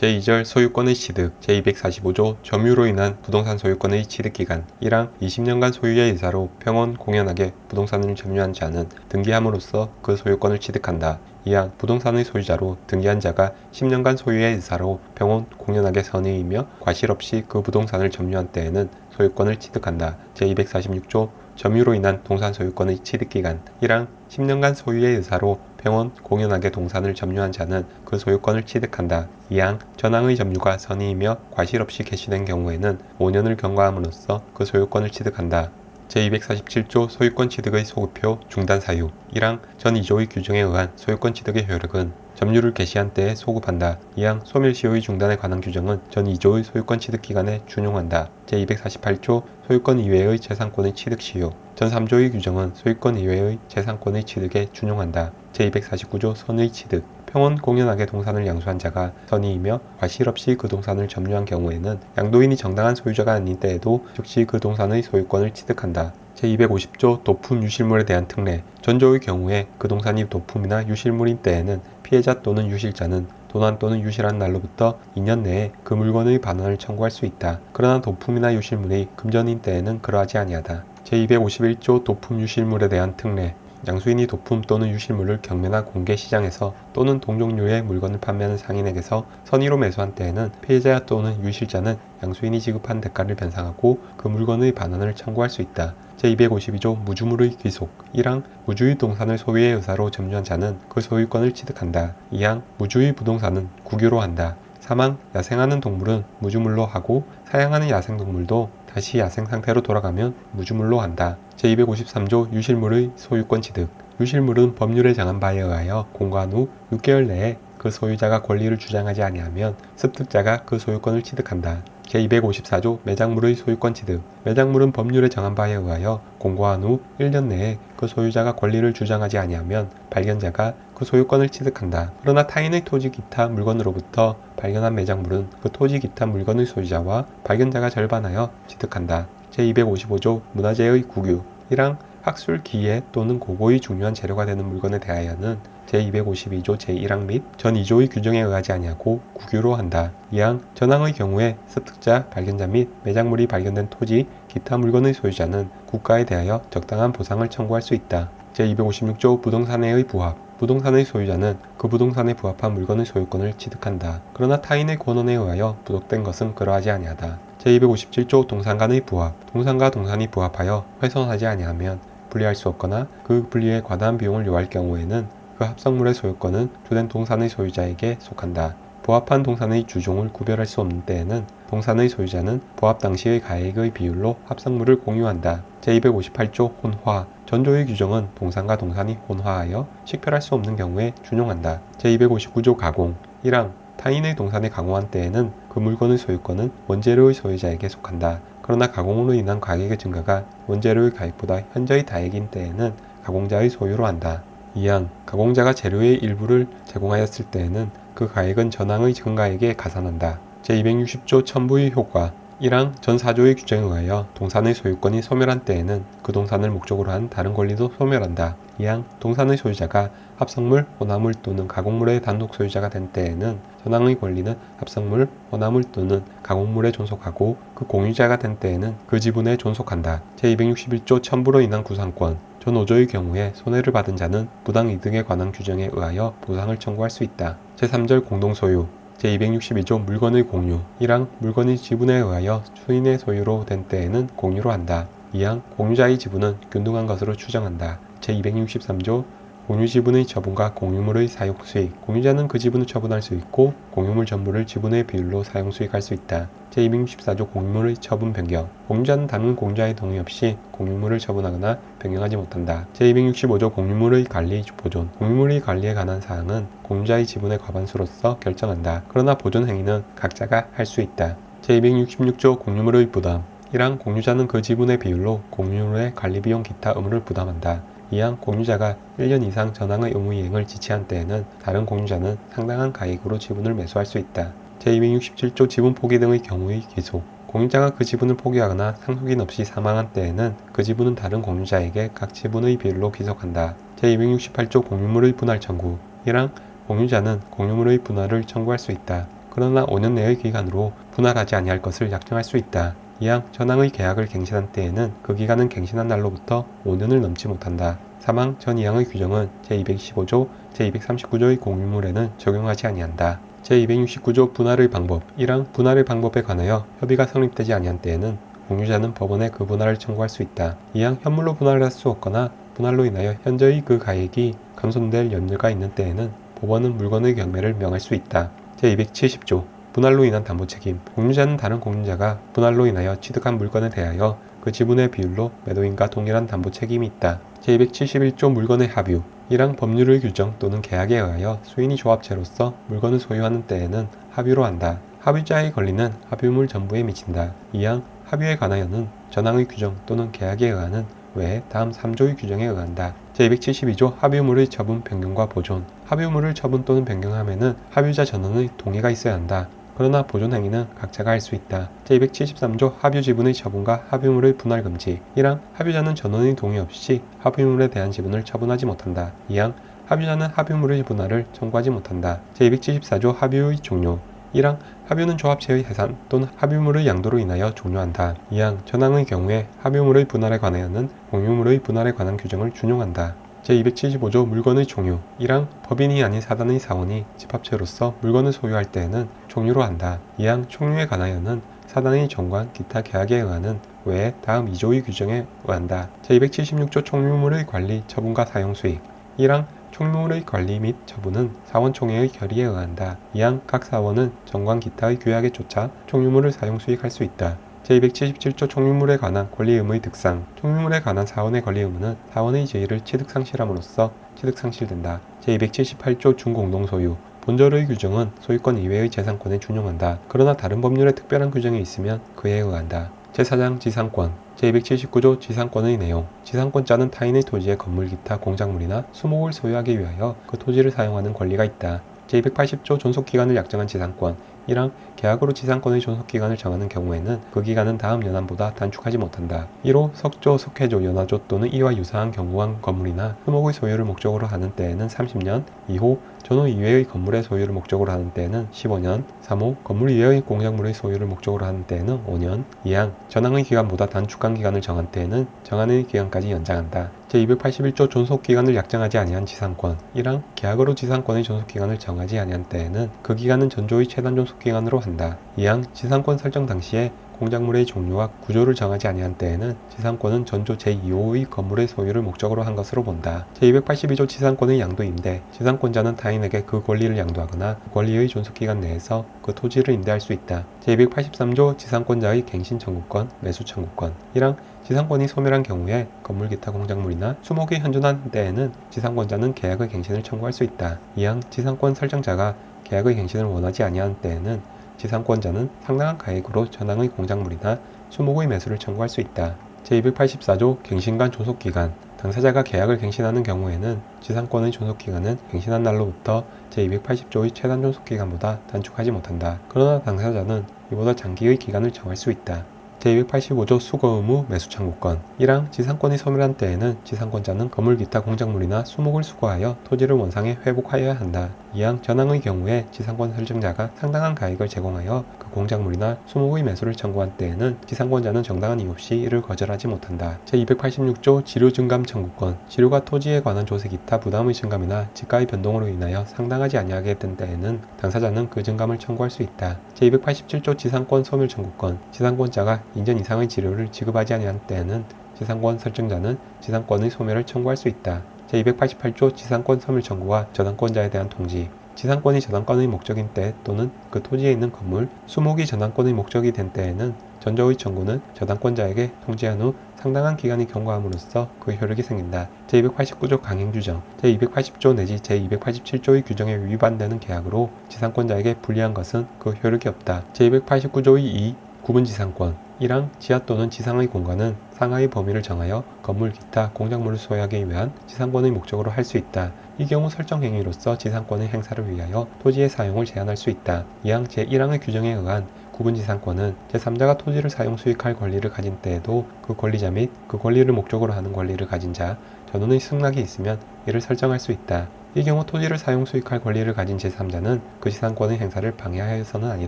제2절 소유권의 취득 제245조 점유로 인한 부동산 소유권의 취득기간 1항 20년간 소유의 의사로 평온 공연하게 부동산을 점유한 자는 등기함으로써 그 소유권을 취득한다. 2항 부동산의 소유자로 등기한 자가 10년간 소유의 의사로 평온 공연하게 선의이며 과실 없이 그 부동산을 점유한 때에는 소유권을 취득한다. 제246조 점유로 인한 동산 소유권의 취득기간 1항 10년간 소유의 의사로 평온 공연하게 동산을 점유한 자는 그 소유권을 취득한다. 2항 전항의 점유가 선의이며 과실 없이 개시된 경우에는 5년을 경과함으로써 그 소유권을 취득한다. 제247조 소유권 취득의 소급표 중단 사유 1항 전 2조의 규정에 의한 소유권 취득의 효력은 점유를 개시한 때에 소급한다. 2항 소멸시효의 중단에 관한 규정은 전 2조의 소유권 취득 기간에 준용한다. 제248조 소유권 이외의 재산권의 취득 시효 전 3조의 규정은 소유권 이외의 재산권의 취득에 준용한다. 제249조 선의 취득 평온 공연하게 동산을 양수한 자가 선의이며 과실 없이 그 동산을 점유한 경우에는 양도인이 정당한 소유자가 아닌 때에도 즉시 그 동산의 소유권을 취득한다. 제250조 도품 유실물에 대한 특례 전조의 경우에 그 동산이 도품이나 유실물인 때에는 피해자 또는 유실자는 도난 또는 유실한 날로부터 2년 내에 그 물건의 반환을 청구할 수 있다. 그러나 도품이나 유실물이 금전인 때에는 그러하지 아니하다. 제251조 도품 유실물에 대한 특례 양수인이 도품 또는 유실물을 경매나 공개 시장에서 또는 동종류의 물건을 판매하는 상인에게서 선의로 매수한 때에는 피해자 또는 유실자는 양수인이 지급한 대가를 변상하고 그 물건의 반환을 청구할 수 있다. 제252조 무주물의 귀속 1항 무주의 동산을 소유의 의사로 점유한 자는 그 소유권을 취득한다. 2항 무주의 부동산은 국유로 한다. 3항 야생하는 동물은 무주물로 하고 사양하는 야생동물도 다시 야생 상태로 돌아가면 무주물로 한다. 제253조 유실물의 소유권 취득 유실물은 법률에 정한 바에 의하여 공고한 후 6개월 내에 그 소유자가 권리를 주장하지 아니하면 습득자가 그 소유권을 취득한다. 제254조 매장물의 소유권 취득 매장물은 법률에 정한 바에 의하여 공고한 후 1년 내에 그 소유자가 권리를 주장하지 아니하면 발견자가 그 소유권을 취득한다. 그러나 타인의 토지 기타 물건으로부터 발견한 매장물은 그 토지 기타 물건의 소유자와 발견자가 절반하여 취득한다. 제255조 문화재의 국유 1항 학술, 기예 또는 고고의 중요한 재료가 되는 물건에 대하여는 제252조 제1항 및 전 2조의 규정에 의하지 아니하고 국유로 한다. 2항 전항의 경우에 습득자, 발견자 및 매장물이 발견된 토지, 기타 물건의 소유자는 국가에 대하여 적당한 보상을 청구할 수 있다. 제256조 부동산의 부합 부동산의 소유자는 그 부동산에 부합한 물건의 소유권을 취득한다. 그러나 타인의 권한에 의하여 부독된 것은 그러하지 아니하다. 제257조 동산 간의 부합 동산과 동산이 부합하여 훼손하지 아니하면 분리할 수 없거나 그 분리에 과다한 비용을 요할 경우에는 그 합성물의 소유권은 주된 동산의 소유자에게 속한다. 부합한 동산의 주종을 구별할 수 없는 때에는 동산의 소유자는 부합 당시의 가액의 비율로 합성물을 공유한다. 제258조 혼화 전조의 규정은 동산과 동산이 혼화하여 식별할 수 없는 경우에 준용한다. 제259조 가공 1항 타인의 동산에 가공한 때에는 그 물건의 소유권은 원재료의 소유자에게 속한다. 그러나 가공으로 인한 가격의 증가가 원재료의 가액보다 현저히 다액인 때에는 가공자의 소유로 한다. 2항 가공자가 재료의 일부를 제공하였을 때에는 그 가액은 전항의 증가액에 가산한다. 제260조 첨부의 효과 1항 전 4조의 규정에 의하여 동산의 소유권이 소멸한 때에는 그 동산을 목적으로 한 다른 권리도 소멸한다. 2항 동산의 소유자가 합성물, 혼합물 또는 가공물의 단독 소유자가 된 때에는 전항의 권리는 합성물, 혼합물 또는 가공물에 존속하고 그 공유자가 된 때에는 그 지분에 존속한다. 제261조 첨부로 인한 구상권 전 5조의 경우에 손해를 받은 자는 부당이득에 관한 규정에 의하여 보상을 청구할 수 있다. 제3절 공동소유 제262조 물건의 공유 1항 물건이 지분에 의하여 수인의 소유로 된 때에는 공유로 한다. 2항 공유자의 지분은 균등한 것으로 추정한다. 제263조 공유 지분의 처분과 공유물의 사용 수익 공유자는 그 지분을 처분할 수 있고 공유물 전부를 지분의 비율로 사용 수익할 수 있다. 제264조 공유물의 처분 변경 공유자는 다른 공유자의 동의 없이 공유물을 처분하거나 변경하지 못한다. 제265조 공유물의 관리 보존 공유물의 관리에 관한 사항은 공유자의 지분의 과반수로서 결정한다. 그러나 보존 행위는 각자가 할 수 있다. 제266조 공유물의 부담 1항 공유자는 그 지분의 비율로 공유물의 관리비용 기타 의무를 부담한다. 2항 공유자가 1년 이상 전항의 의무 이행을 지체한 때에는 다른 공유자는 상당한 가액으로 지분을 매수할 수 있다. 제267조 지분 포기 등의 경우의 기속 공유자가 그 지분을 포기하거나 상속인 없이 사망한 때에는 그 지분은 다른 공유자에게 각 지분의 비율로 귀속한다. 제268조 공유물의 분할 청구 1항 공유자는 공유물의 분할을 청구할 수 있다. 그러나 5년 내의 기간으로 분할하지 아니할 것을 약정할 수 있다. 이항 전항의 계약을 갱신한 때에는 그 기간은 갱신한 날로부터 5년을 넘지 못한다. 사망 전 이항의 규정은 제225조, 제239조의 공유물에는 적용하지 아니한다. 제269조 분할의 방법 1항 분할의 방법에 관하여 협의가 성립되지 아니한 때에는 공유자는 법원에 그 분할을 청구할 수 있다. 2항 현물로 분할을 할 수 없거나 분할로 인하여 현저히 그 가액이 감손될 염려가 있는 때에는 법원은 물건의 경매를 명할 수 있다. 제270조 분할로 인한 담보책임 공유자는 다른 공유자가 분할로 인하여 취득한 물건에 대하여 그 지분의 비율로 매도인과 동일한 담보책임이 있다. 제271조 물건의 합유 1항 법률의 규정 또는 계약에 의하여 수인이 조합체로서 물건을 소유하는 때에는 합유로 한다. 합유자의 권리는 합유물 전부에 미친다. 2항 합유에 관하여는 전항의 규정 또는 계약에 의하는 외에 다음 3조의 규정에 의한다. 제272조 합유물의 처분, 변경과 보존 합유물을 처분 또는 변경하면은 합유자 전원의 동의가 있어야 한다. 그러나 보존 행위는 각자가 할 수 있다. 제273조 합유 지분의 처분과 합유물의 분할 금지 1항 합유자는 전원의 동의 없이 합유물에 대한 지분을 처분하지 못한다. 2항 합유자는 합유물의 분할을 청구하지 못한다. 제274조 합유의 종료 1항 합유는 조합체의 해산 또는 합유물의 양도로 인하여 종료한다. 2항 전항의 경우에 합유물의 분할에 관하여는 공유물의 분할에 관한 규정을 준용한다. 제275조 물건의 종유 1항 법인이 아닌 사단의 사원이 집합체로서 물건을 소유할 때에는 종유로 한다. 2항 총유에 관하여는 사단의 정관 기타 계약에 의하는 외에 다음 2조의 규정에 의한다. 제276조 총유물의 관리, 처분과 사용 수익 1항 총유물의 관리 및 처분은 사원총회의 결의에 의한다. 2항 각 사원은 정관 기타의 규약에 쫓아 총유물을 사용 수익할 수 있다. 제277조 총유물에 관한 권리 의무의 득상 총유물에 관한 사원의 권리 의무는 사원의 지위를 취득상실함으로써 취득상실된다. 제278조 준공동소유 본절의 규정은 소유권 이외의 재산권에 준용한다. 그러나 다른 법률에 특별한 규정이 있으면 그에 의한다. 제4장 지상권 제279조 지상권의 내용 지상권자는 타인의 토지에 건물 기타 공작물이나 수목을 소유하기 위하여 그 토지를 사용하는 권리가 있다. 제280조 존속기간을 약정한 지상권 1항 계약으로 지상권의 존속기간을 정하는 경우에는 그 기간은 다음 연한보다 단축하지 못한다. 1호 석조, 석회조, 연화조 또는 이와 유사한 경구한 건물이나 수목의 소유를 목적으로 하는 때에는 30년 2호 전후 이외의 건물의 소유를 목적으로 하는 때에는 15년 3호 건물 이외의 공작물의 소유를 목적으로 하는 때에는 5년 2항 전항의 기간보다 단축한 기간을 정한 때에는 정한의 기간까지 연장한다. 제281조 존속기간을 약정하지 아니한 지상권 1항 계약으로 지상권의 존속기간을 정하지 아니한 때에는 그 기간은 전조의 최단 존속기간으로 한다. 2항 지상권 설정 당시에 공작물의 종류와 구조를 정하지 아니한 때에는 지상권은 전조 제2호의 건물의 소유를 목적으로 한 것으로 본다. 제282조 지상권의 양도 임대 지상권자는 타인에게 그 권리를 양도하거나 그 권리의 존속기간 내에서 그 토지를 임대할 수 있다. 제283조 지상권자의 갱신 청구권, 매수 청구권 1항 지상권이 소멸한 경우에 건물 기타 공작물이나 수목이 현존한 때에는 지상권자는 계약의 갱신을 청구할 수 있다. 2항 지상권 설정자가 계약의 갱신을 원하지 아니한 때에는 지상권자는 상당한 가액으로 전항의 공작물이나 수목의 매수를 청구할 수 있다. 제284조 갱신간 존속기간 당사자가 계약을 갱신하는 경우에는 지상권의 존속기간은 갱신한 날로부터 제280조의 최단 존속기간보다 단축하지 못한다. 그러나 당사자는 이보다 장기의 기간을 정할 수 있다. 제285조 수거 의무 매수 청구권 1항 지상권이 소멸한 때에는 지상권자는 건물 기타 공작물이나 수목을 수거하여 토지를 원상에 회복하여야 한다. 2항 전항의 경우에 지상권 설정자가 상당한 가액을 제공하여 그 공작물이나 수목의 매수를 청구한 때에는 지상권자는 정당한 이유 없이 이를 거절하지 못한다. 제286조 지료 증감 청구권 지료가 토지에 관한 조세 기타 부담의 증감이나 지가의 변동으로 인하여 상당하지 아니하게 된 때에는 당사자는 그 증감을 청구할 수 있다. 제287조 지상권 소멸 청구권 지상권자가 인전 이상의 지료를 지급하지 아니한 때에는 지상권 설정자는 지상권의 소멸을 청구할 수 있다. 제288조 지상권 소멸 청구와 저당권자에 대한 통지 지상권이 저당권의 목적인 때 또는 그 토지에 있는 건물, 수목이 저당권의 목적이 된 때에는 전조의 청구는 저당권자에게 통지한 후 상당한 기간이 경과함으로써 그 효력이 생긴다. 제289조 강행규정 제280조 내지 제287조의 규정에 위반되는 계약으로 지상권자에게 불리한 것은 그 효력이 없다. 제289조의 2 구분지상권 1항 지하 또는 지상의 공간은 상하의 범위를 정하여 건물 기타 공작물을 소유하기 위한 지상권의 목적으로 할 수 있다. 이 경우 설정 행위로서 지상권의 행사를 위하여 토지의 사용을 제한할 수 있다. 2항 제1항의 규정에 의한 구분지상권은 제3자가 토지를 사용 수익할 권리를 가진 때에도 그 권리자 및 그 권리를 목적으로 하는 권리를 가진 자 전원의 승낙이 있으면 이를 설정할 수 있다. 이 경우 토지를 사용 수익할 권리를 가진 제3자는 그 지상권의 행사를 방해하여서는 아니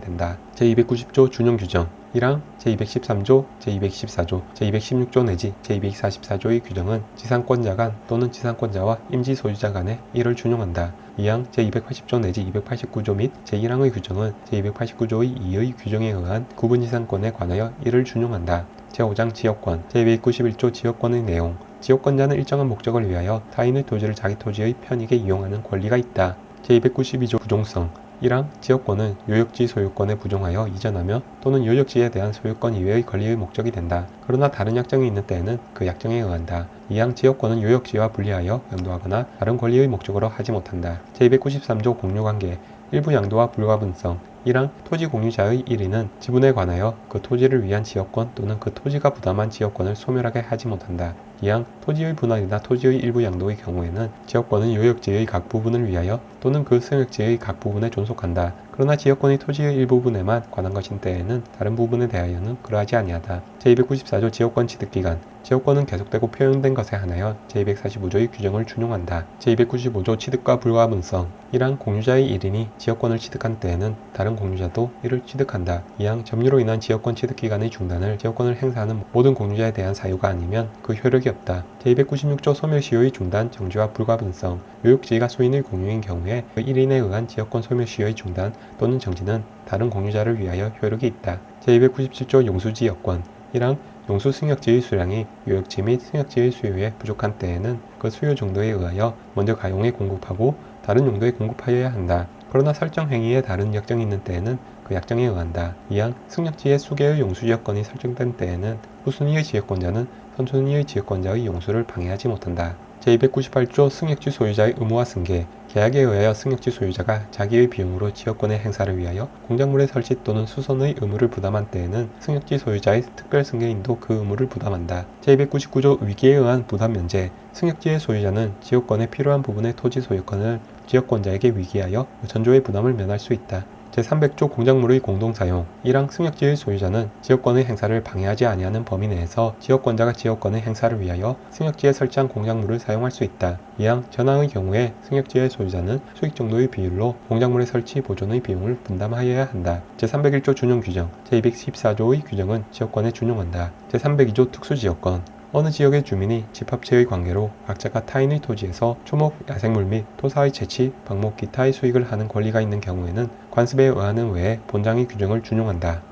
된다. 제290조 준용 규정 1항 제213조, 제224조, 제216조 내지 제244조의 규정은 지상권자 간 또는 지상권자와 임지 소유자 간에 이를 준용한다. 2항 제280조 내지 289조 및 제1항의 규정은 제289조의 2의 규정에 의한 구분 지상권에 관하여 이를 준용한다. 제5장 지역권 제291조 지역권의 내용 지역권자는 일정한 목적을 위하여 타인의 토지를 자기 토지의 편익에 이용하는 권리가 있다. 제292조 부종성 1항 지역권은 요역지 소유권에 부종하여 이전하며 또는 요역지에 대한 소유권 이외의 권리의 목적이 된다. 그러나 다른 약정이 있는 때에는 그 약정에 의한다. 2항 지역권은 요역지와 분리하여 양도하거나 다른 권리의 목적으로 하지 못한다. 제293조 공유관계 일부 양도와 불가분성 1항 토지 공유자의 1인은 지분에 관하여 그 토지를 위한 지역권 또는 그 토지가 부담한 지역권을 소멸하게 하지 못한다. 2항 토지의 분할이나 토지의 일부 양도의 경우에는 지역권은 요역지의 각 부분을 위하여 또는 그 승역지의 각 부분에 존속한다. 그러나 지역권이 토지의 일부분에만 관한 것인 때에는 다른 부분에 대하여는 그러하지 아니하다. 제294조 지역권 취득기간 지역권은 계속되고 표현된 것에 한하여 제245조의 규정을 준용한다. 제295조 취득과 불가분성 1항 공유자의 1인이 지역권을 취득한 때에는 다른 공유자도 이를 취득한다. 2항 점유로 인한 지역권 취득기간의 중단을 지역권을 행사하는 모든 공유자에 대한 사유가 아니면 그 효력이 없다. 제296조 소멸시효의 중단, 정지와 불가분성 요역지가 소인의 공유인 경우에 그 1인에 의한 지역권 소멸시효의 중단 또는 정지는 다른 공유자를 위하여 효력이 있다. 제297조 용수지역권 1항 용수 승역지의 수량이 요역지 및 승역지의 수요에 부족한 때에는 그 수요 정도에 의하여 먼저 가용에 공급하고 다른 용도에 공급하여야 한다. 그러나 설정 행위에 다른 약정이 있는 때에는 그 약정에 의한다. 2항 승역지의 수개의 용수지역권이 설정된 때에는 후순위의 지역권자는 선순위의 지역권자의 용수를 방해하지 못한다. 제298조 승역지 소유자의 의무와 승계 계약에 의하여 승역지 소유자가 자기의 비용으로 지역권의 행사를 위하여 공작물의 설치 또는 수선의 의무를 부담한 때에는 승역지 소유자의 특별 승계인도 그 의무를 부담한다. 제299조 위기에 의한 부담 면제 승역지의 소유자는 지역권에 필요한 부분의 토지 소유권을 지역권자에게 위기하여 전조의 부담을 면할 수 있다. 제300조 공작물의 공동사용 1항 승역지의 소유자는 지역권의 행사를 방해하지 아니하는 범위 내에서 지역권자가 지역권의 행사를 위하여 승역지에 설치한 공작물을 사용할 수 있다. 2항 전항의 경우에 승역지의 소유자는 수익 정도의 비율로 공작물의 설치 보존의 비용을 분담하여야 한다. 제301조 준용 규정 제214조의 규정은 지역권에 준용한다. 제302조 특수지역권 어느 지역의 주민이 집합체의 관계로 각자가 타인의 토지에서 초목, 야생물 및 토사의 채취, 방목 기타의 수익을 하는 권리가 있는 경우에는 관습에 의하는 외에 본장의 규정을 준용한다.